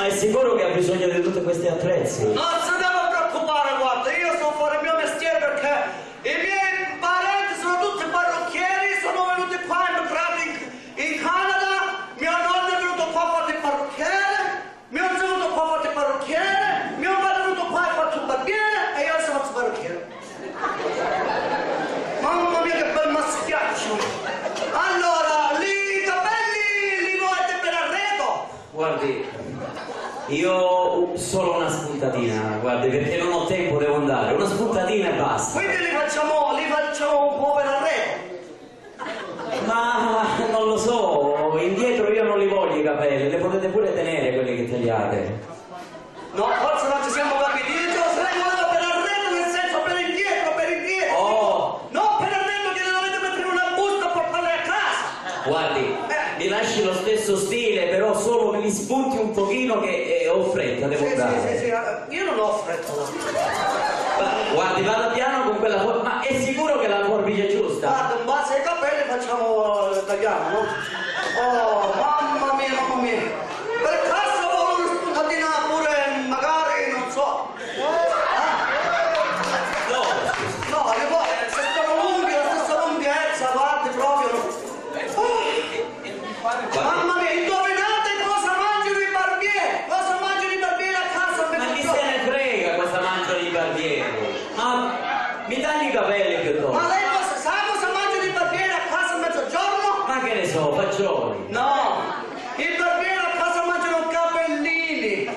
Ma è sicuro che ha bisogno di tutti questi attrezzi? Non si deve preoccupare, guarda, io so fare il mio mestiere perché i miei parenti sono tutti parrucchieri, sono venuti qua immigrati in Canada, mio nonno è venuto qua a fare il parrucchiere, mio zio è venuto qua a fare il parrucchiere, mio padre è venuto qua a fare il barbiere e io sono il parrucchiere. Mamma mia che bel maschiaccio! Allora, lì i capelli li volete per arredo? Guardi, io ho solo una spuntatina, guardi, perché non ho tempo, devo andare. Una spuntatina e basta. Quindi li facciamo un po' per arredo? Ma non lo so, indietro io non li voglio i capelli, le potete pure tenere quelli che tagliate. No, forse non ci siamo capiti. Io se lei voleva per arredo nel senso per indietro, per indietro. Oh! No, per arredo che le dovete mettere in una busta per portarle a casa. Guardi, mi lasci lo stesso stile, però solo che mi spunti un pochino che ho fretta, devo andare. Sì, io non ho fretta. Guardi, vada piano con quella forbice, ma è sicuro che la forbice è giusta? Guarda, in base ai capelli tagliamo, no? Oh, mamma mia, mamma mia. Per caso vuole una spuntatina pure, magari, non so. No, No, le vuole, se sono lunghi, la stessa lunghezza, guardi proprio. Mamma mia, indovinate cosa mangiano i barbieri? Cosa mangiano i barbieri a casa? ma chi se ne frega cosa mangiano i barbieri? Ma mi tagli i capelli piuttosto? Ma lei sa cosa mangiano i barbieri a casa a mezzogiorno? Ma che ne so, fagioli. No, i barbieri a casa mangiano capellini.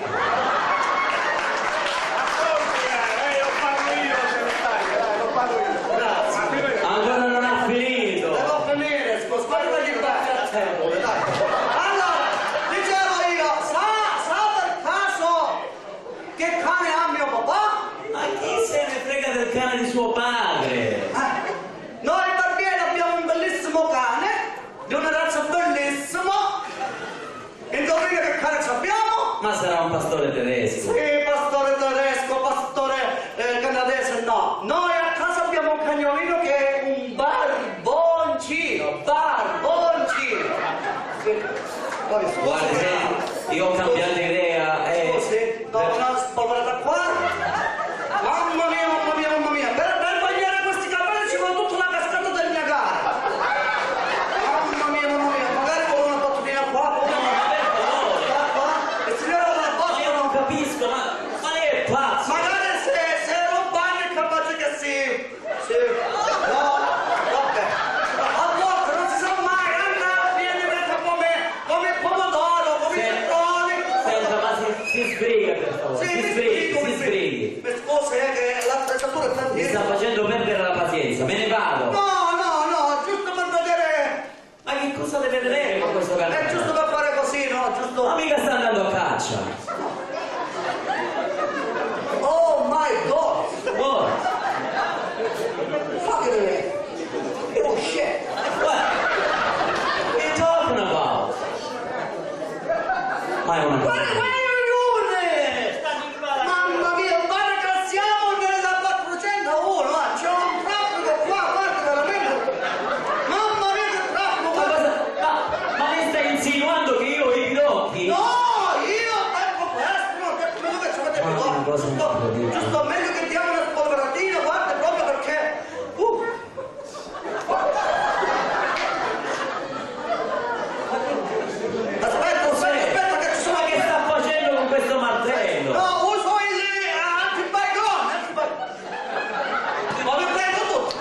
Grazie. Ancora non ha finito. Devo finire, spostarmi il baffio a tempo, dai. Allora, dicevo io, sa per caso che cane ha mio papà? Ma chi se ne frega del cane di suo padre? Noi barbieri abbiamo un bellissimo cane, di una razza bellissima. Indovina che cane ci abbiamo? Ma sarà un pastore tedesco. Sì, pastore tedesco, pastore canadese, no. Noi a casa abbiamo un cagnolino che è un barboncino. Guardi, io ho cambiato idea. Scusi, do una spolverata qua. Mamma mia, mamma mia, mamma mia. Per bagnare questi capelli ci vuole tutta la cascata del Niagara. Mamma mia, magari vuole una bottina qua, qua. E si leva la Ma botta. io non capisco, ma lei è pazzo! Magari se lo bagno è capace che sì. Sì. No, vabbè. A volte non si sa mai, Anna viene messa come pomodoro, come citroni. Senta, ma si sbriga per favore, si sbrighi. Mi scusi, che l'attrezzatura è Mi tantissima. sta facendo perdere la pazienza, me ne vado. No, giusto per vedere. Ma che cosa deve vedere con questo cane? È giusto per fare così, no? Giusto. Ma mica sta andando a caccia. Oh my god! Oh, Fuck it! Oh shit! what are you talking about? Ma è una What cosa. are you doing? Mamma mia, guarda che siamo nella 401, c'è un traffico qua, guarda veramente. Mamma mia che traffico! Ma lei sta insinuando che io ho i pidocchi? No, io tempo questo, non ho detto meglio che ci avete Ma è una cosa incredibile. giusto meglio che diamo una spolveratina, guarda proprio perché. Aspetta che ci sono. Ma che sta facendo con questo martello? No, uso il antibaigone. Ma vi prendo tutto.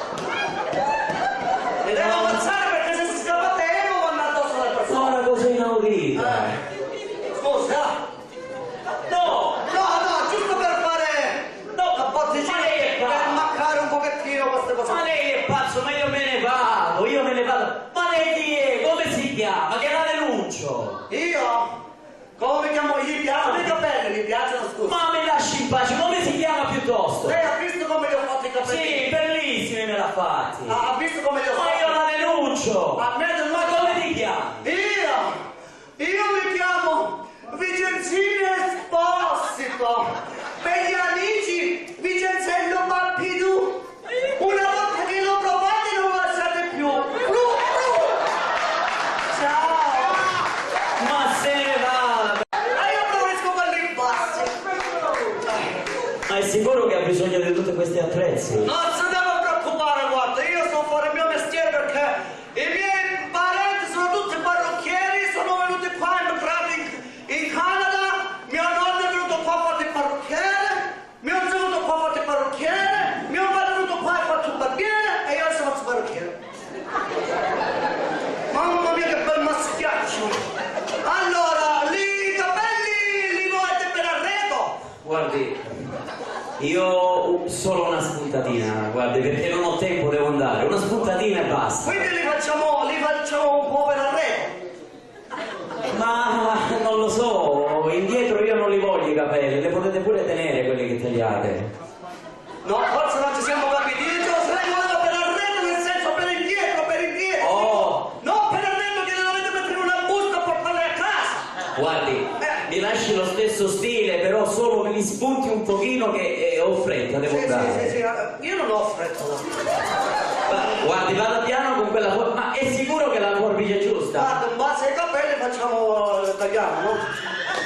Mi devo ammazzare perché se si scappate io vanno addosso alle persone. Sono una cosa inaudita. Scusa. No! No, giusto per fare. No, La bottiglia ma lei è per pazzo. mancare un pochettino queste cose. Ma lei è pazzo, ma io me ne vado. Ma lei chi è? Come si chiama? Che la denuncio. Io? Come mi chiamo? Gli piacciono i capelli? Gli piacciono, scusa. Ma mi lasci in pace, come si chiama piuttosto? Lei ha visto come li ho fatti i capelli? Sì, bellissimi me l'ha fatti. Ha visto come li ho Ma fatti? io la denuncio. A me del Ma come ti chiami? Io mi chiamo Vicenzino Esposito. Per gli amici Vicenzello Pappidù. Una volta che lo provate non lo lasciate più. Ciao. Ma se ne va. Io preferisco bisogno di tutti questi attrezzi. Non si deve preoccupare, guarda, io so fare il mio mestiere perché i miei parenti sono tutti parrucchieri, sono venuti qua immigrati in Canada, mio nonno è venuto qua a fare il parrucchiere, mio zio è venuto qua a fare il parrucchiere, mio padre è venuto qua a fare il barbiere e io sono il parrucchiere. Mamma mia che bel maschiaccio! Allora, lì i capelli li volete per arredo? Guardi, io ho solo una spuntatina, guardi, perché non ho tempo, devo andare. Una spuntatina e basta. Quindi li facciamo un po' per arredo. Ma non lo so, indietro io non li voglio i capelli, le potete pure tenere quelli che tagliate. No, forse non ci siamo capiti. Io se lei voleva per arredo nel senso per indietro, per indietro. Oh! No, per arredo che le dovete mettere in una busta per portarle a casa. Guardi, mi lasci lo stesso stile, però solo mi spunti un pochino che ho fretta, devo andare. Sì, io non ho fretta. Guardi, vada piano con quella forbice, ma è sicuro che la forbice è giusta? Guarda, in base ai capelli tagliamo, no?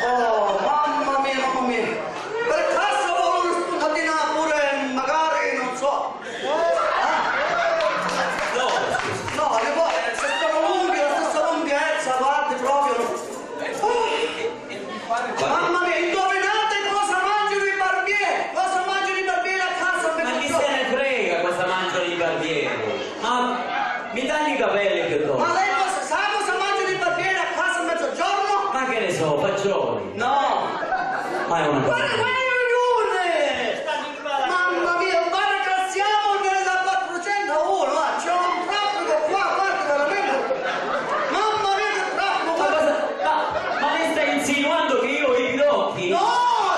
Oh, mamma mia, mamma mia. Per caso vuole una spuntatina pure, magari, non so. No, No, le vuole, se sono lunghi, la stessa lunghezza, guardi proprio. Mamma mia, indovinate cosa mangiano i barbieri? Cosa mangiano i barbieri a casa? ma chi se ne frega cosa mangiano i barbieri? Ma mi tagli i capelli piuttosto? Ma lei sa cosa mangiano i barbieri a casa a mezzogiorno? Ma che ne so, fagioli? No! Ma è una cosa. Guarda, mamma mia, guarda che siamo nella 401, c'è un traffico qua, guarda veramente. Mamma mia che traffico! Ma lei sta insinuando che io ho i pidocchi? No,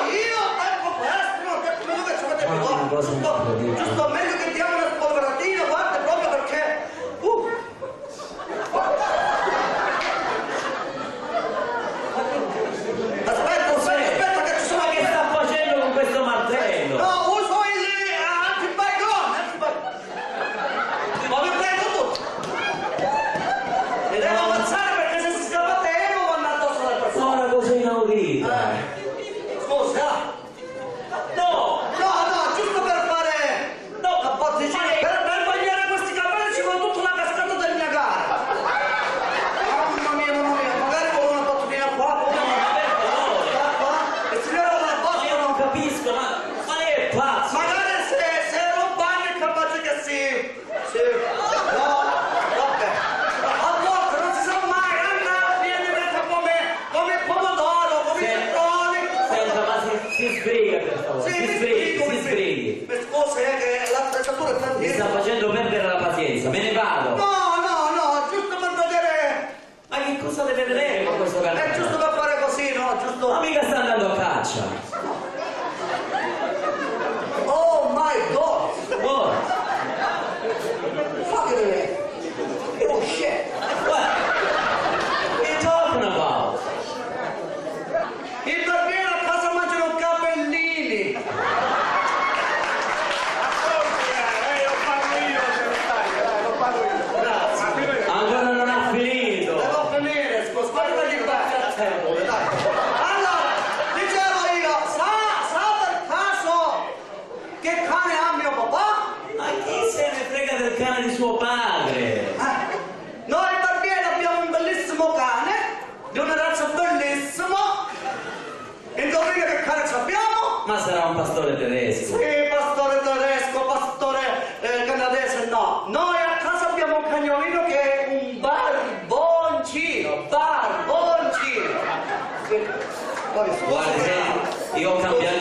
io tempo questo, non ho detto meglio che ci avete Ma più una cosa incredibile. giusto meglio che diamo una spolveratina, guarda, proprio perché. Aspetta che ci sono Ma che sta facendo con questo martello? No, uso il antibaglione, ma vi prendo tutto. Mi devo ammazzare perché se si scappate io vanno addosso alle persone. Sono una cosa inaudita. Scusa. No! No, giusto per fare. No, capotticino. Per bagnare questi capelli ci vuole tutta una cascata del Niagara. Mamma mia, magari vuole una bottina qua, qua. E si leva una Ma io botta. non capisco, ma lei è pazzo! Magari se non bagni è capace che sì. No, vabbè. A volte non si sa mai, Anna viene diventa come il pomodoro, come i citroni. Senta, ma si sbriga per favore, si sbrighi. Mi scusi, che l'attrezzatura è Mi tantissima. sta facendo perdere la pazienza, me ne vado! No, giusto per vedere. Ma che cosa deve vedere con questo È cartello? giusto per fare così, no? Ma Giusto. mica sta andando a caccia! Oh my god! Oh, Fuck it! Oh shit! what are you talking about? Il barbiere a casa mangiano capellini! Grazie. Ancora non ha finito! Devo finire, guarda gli tempo, dai. Allora, dicevo io, sa per caso che cane ha mio papà? Ma chi se ne frega del cane di suo padre? Noi barbieri abbiamo un bellissimo cane, di una razza bellissima. Indovina che cane ci abbiamo? Ma sarà un pastore tedesco! Sì, pastore tedesco, pastore canadese, no. Noi a casa abbiamo un cagnolino che è un barboncino. Sì. Guarda, io ho cambiato